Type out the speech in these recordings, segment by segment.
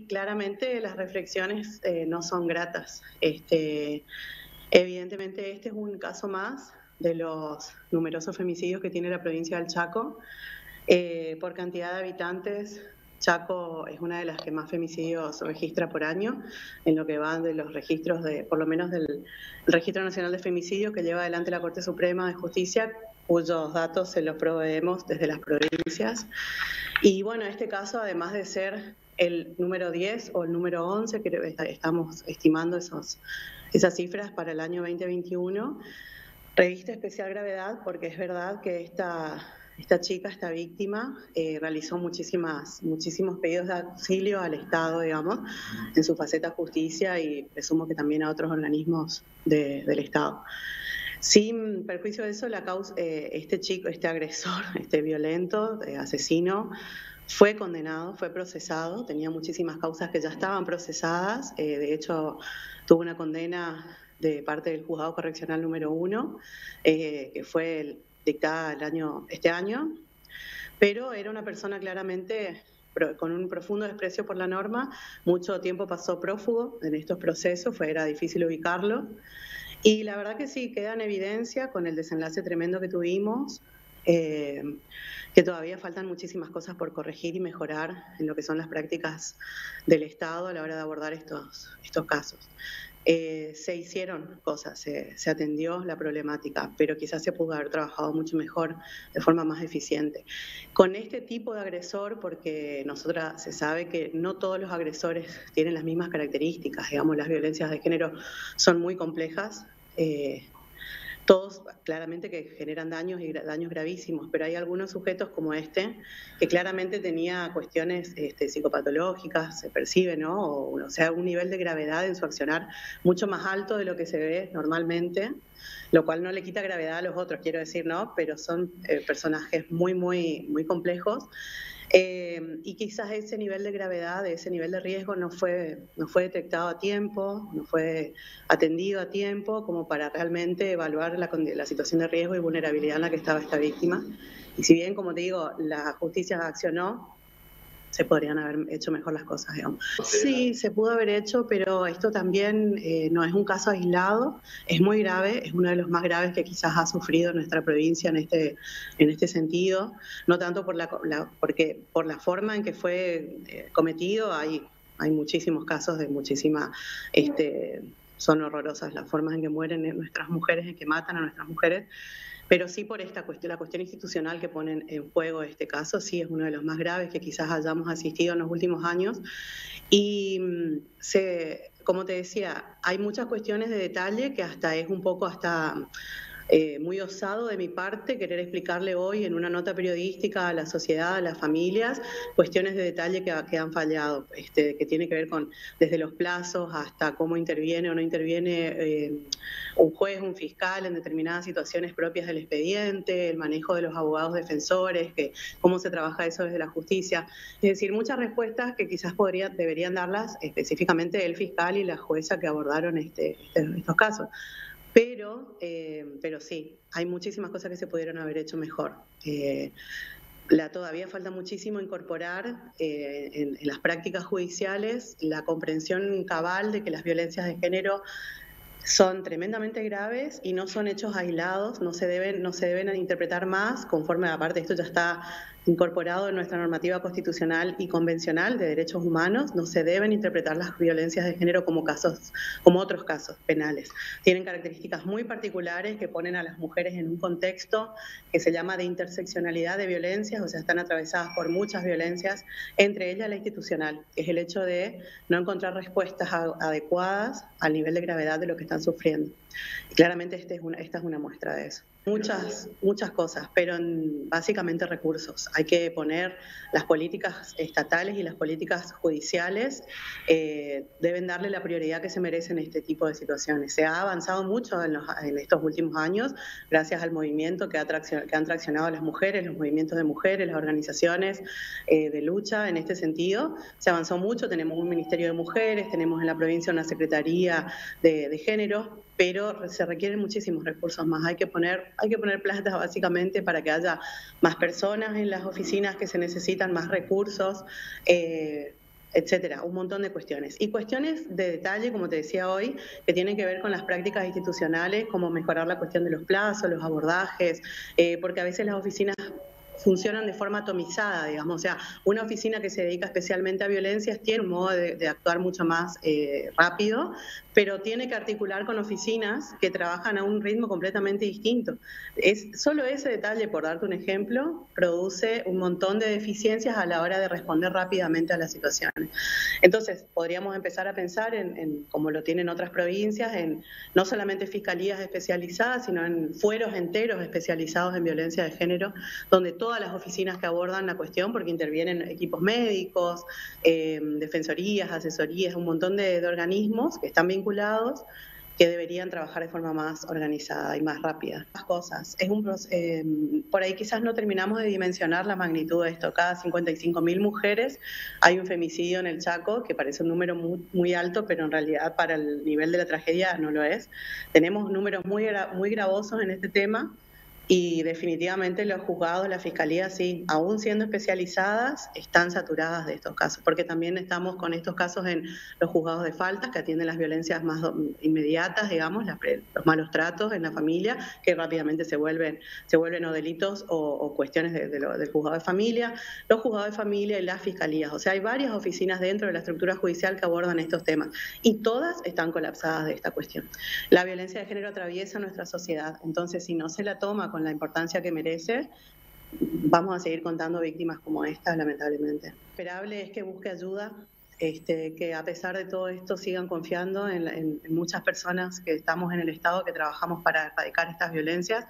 Claramente las reflexiones no son gratas. Evidentemente este es un caso más de los numerosos femicidios que tiene la provincia del Chaco. Por cantidad de habitantes, Chaco es una de las que más femicidios registra por año, en lo que van de los registros, por lo menos del Registro Nacional de Femicidios que lleva adelante la Corte Suprema de Justicia, cuyos datos se los proveemos desde las provincias. Y bueno, este caso, además de ser el número 10 o el número 11, que estamos estimando esas cifras para el año 2021, reviste especial gravedad porque es verdad que esta chica, esta víctima, realizó muchísimos pedidos de auxilio al Estado, digamos, en su faceta justicia y presumo que también a otros organismos del Estado. Sin perjuicio de eso, este chico, este agresor, este violento, asesino, fue condenado, fue procesado, tenía muchísimas causas que ya estaban procesadas, de hecho tuvo una condena de parte del Juzgado Correccional número 1, que fue dictada este año, pero era una persona claramente con un profundo desprecio por la norma, mucho tiempo pasó prófugo en estos procesos, era difícil ubicarlo. Y la verdad que sí, queda en evidencia con el desenlace tremendo que tuvimos, que todavía faltan muchísimas cosas por corregir y mejorar en lo que son las prácticas del Estado a la hora de abordar estos casos. Se hicieron cosas, se atendió la problemática, pero quizás se pudo haber trabajado mucho mejor, de forma más eficiente. Con este tipo de agresor, porque nosotras se sabe que no todos los agresores tienen las mismas características, digamos, las violencias de género son muy complejas, todos claramente que generan daños y daños gravísimos, pero hay algunos sujetos como este que claramente tenía cuestiones psicopatológicas, se percibe, ¿no? O sea, un nivel de gravedad en su accionar mucho más alto de lo que se ve normalmente, lo cual no le quita gravedad a los otros, quiero decir, ¿no? Pero son personajes muy complejos. Y quizás ese nivel de gravedad, ese nivel de riesgo no fue detectado a tiempo, no fue atendido a tiempo como para realmente evaluar la situación de riesgo y vulnerabilidad en la que estaba esta víctima. Y si bien, como te digo, la justicia accionó, se podrían haber hecho mejor las cosas, digamos. Sí, se pudo haber hecho, pero esto también no es un caso aislado, es muy grave, es uno de los más graves que quizás ha sufrido nuestra provincia en este sentido, no tanto porque por la forma en que fue cometido, hay muchísimos casos de son horrorosas las formas en que mueren nuestras mujeres, en que matan a nuestras mujeres, pero sí por la cuestión institucional que ponen en juego este caso, sí es uno de los más graves que quizás hayamos asistido en los últimos años. Y como te decía, hay muchas cuestiones de detalle que hasta es un poco muy osado de mi parte querer explicarle hoy en una nota periodística a la sociedad, a las familias, cuestiones de detalle que han fallado, que tiene que ver con desde los plazos hasta cómo interviene o no interviene un juez, un fiscal en determinadas situaciones propias del expediente, el manejo de los abogados defensores, cómo se trabaja eso desde la justicia. Es decir, muchas respuestas que quizás deberían darlas específicamente el fiscal y la jueza que abordaron estos casos. Pero sí, hay muchísimas cosas que se pudieron haber hecho mejor. Todavía falta muchísimo incorporar en las prácticas judiciales la comprensión cabal de que las violencias de género son tremendamente graves y no son hechos aislados, no se deben interpretar más, conforme aparte esto ya está incorporado en nuestra normativa constitucional y convencional de derechos humanos, no se deben interpretar las violencias de género como otros casos penales. Tienen características muy particulares que ponen a las mujeres en un contexto que se llama de interseccionalidad de violencias, o sea, están atravesadas por muchas violencias, entre ellas la institucional, que es el hecho de no encontrar respuestas adecuadas al nivel de gravedad de lo que están sufriendo. Y claramente esta es una muestra de eso. Muchas cosas, pero básicamente recursos. Hay que poner las políticas estatales y las políticas judiciales, deben darle la prioridad que se merecen este tipo de situaciones. Se ha avanzado mucho en estos últimos años, gracias al movimiento que han traccionado las mujeres, los movimientos de mujeres, las organizaciones de lucha en este sentido. Se avanzó mucho, tenemos un Ministerio de Mujeres, tenemos en la provincia una Secretaría de Género, pero se requieren muchísimos recursos más. Hay que poner plata básicamente para que haya más personas en las oficinas que se necesitan, más recursos, etcétera, un montón de cuestiones. Y cuestiones de detalle, como te decía hoy, que tienen que ver con las prácticas institucionales, como mejorar la cuestión de los plazos, los abordajes, porque a veces las oficinas funcionan de forma atomizada, digamos, o sea, una oficina que se dedica especialmente a violencias tiene un modo de actuar mucho más rápido, pero tiene que articular con oficinas que trabajan a un ritmo completamente distinto. Solo ese detalle, por darte un ejemplo, produce un montón de deficiencias a la hora de responder rápidamente a las situaciones. Entonces, podríamos empezar a pensar como lo tienen otras provincias, en no solamente fiscalías especializadas, sino en fueros enteros especializados en violencia de género, donde todas las oficinas que abordan la cuestión, porque intervienen equipos médicos, defensorías, asesorías, un montón de organismos que están vinculados, que deberían trabajar de forma más organizada y más rápida. Las cosas. Por ahí quizás no terminamos de dimensionar la magnitud de esto. Cada 55.000 mujeres hay un femicidio en el Chaco, que parece un número muy, muy alto, pero en realidad para el nivel de la tragedia no lo es. Tenemos números muy gravosos en este tema. Y definitivamente los juzgados, la fiscalía, sí, aún siendo especializadas, están saturadas de estos casos, porque también estamos con estos casos en los juzgados de faltas, que atienden las violencias más inmediatas, digamos, los malos tratos en la familia, que rápidamente se vuelven o delitos o cuestiones del juzgado de familia, los juzgados de familia y las fiscalías. O sea, hay varias oficinas dentro de la estructura judicial que abordan estos temas, y todas están colapsadas de esta cuestión. La violencia de género atraviesa nuestra sociedad, entonces si no se la toma con la importancia que merece, vamos a seguir contando víctimas como esta, lamentablemente. Lo esperable es que busque ayuda, que a pesar de todo esto sigan confiando en muchas personas que estamos en el Estado, que trabajamos para erradicar estas violencias,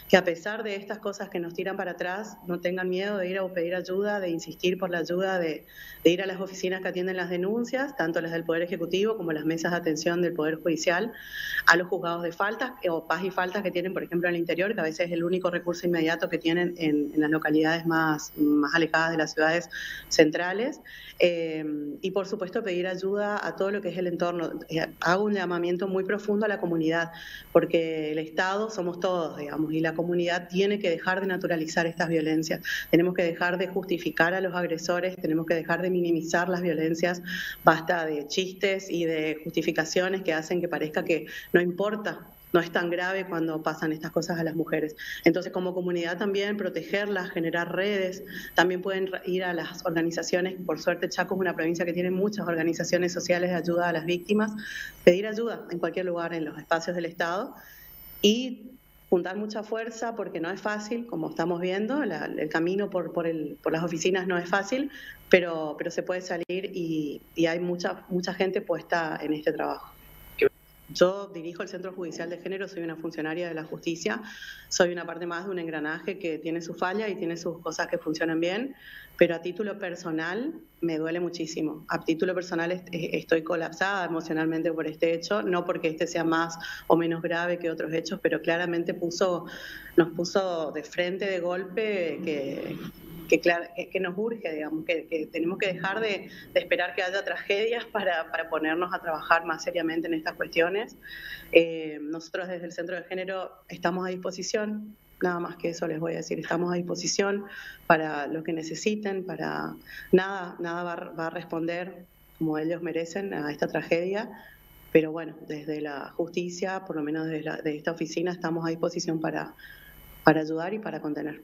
que a pesar de estas cosas que nos tiran para atrás, no tengan miedo de ir a pedir ayuda, de insistir por la ayuda, de ir a las oficinas que atienden las denuncias, tanto las del Poder Ejecutivo como las mesas de atención del Poder Judicial, a los juzgados de faltas o paz y faltas que tienen, por ejemplo, en el interior, que a veces es el único recurso inmediato que tienen en las localidades más alejadas de las ciudades centrales. Y por supuesto pedir ayuda a todo lo que es el entorno. Hago un llamamiento muy profundo a la comunidad, porque el Estado somos todos, digamos, y la comunidad tiene que dejar de naturalizar estas violencias. Tenemos que dejar de justificar a los agresores, tenemos que dejar de minimizar las violencias. Basta de chistes y de justificaciones que hacen que parezca que no importa. No es tan grave cuando pasan estas cosas a las mujeres. Entonces, como comunidad también protegerlas, generar redes. También pueden ir a las organizaciones. Por suerte, Chaco es una provincia que tiene muchas organizaciones sociales de ayuda a las víctimas. Pedir ayuda en cualquier lugar, en los espacios del Estado. Y juntar mucha fuerza, porque no es fácil, como estamos viendo. El camino por las oficinas no es fácil, pero se puede salir y hay mucha gente puesta en este trabajo. Yo dirijo el Centro Judicial de Género, soy una funcionaria de la justicia, soy una parte más de un engranaje que tiene su falla y tiene sus cosas que funcionan bien, pero a título personal me duele muchísimo. A título personal estoy colapsada emocionalmente por este hecho, no porque este sea más o menos grave que otros hechos, pero claramente nos puso de frente, de golpe, que nos urge, digamos, que tenemos que dejar de esperar que haya tragedias para ponernos a trabajar más seriamente en estas cuestiones. Nosotros desde el Centro de Género estamos a disposición, nada más que eso les voy a decir, estamos a disposición para lo que necesiten, para nada va a responder como ellos merecen a esta tragedia, pero bueno, desde la justicia, por lo menos desde esta oficina, estamos a disposición para ayudar y para contener.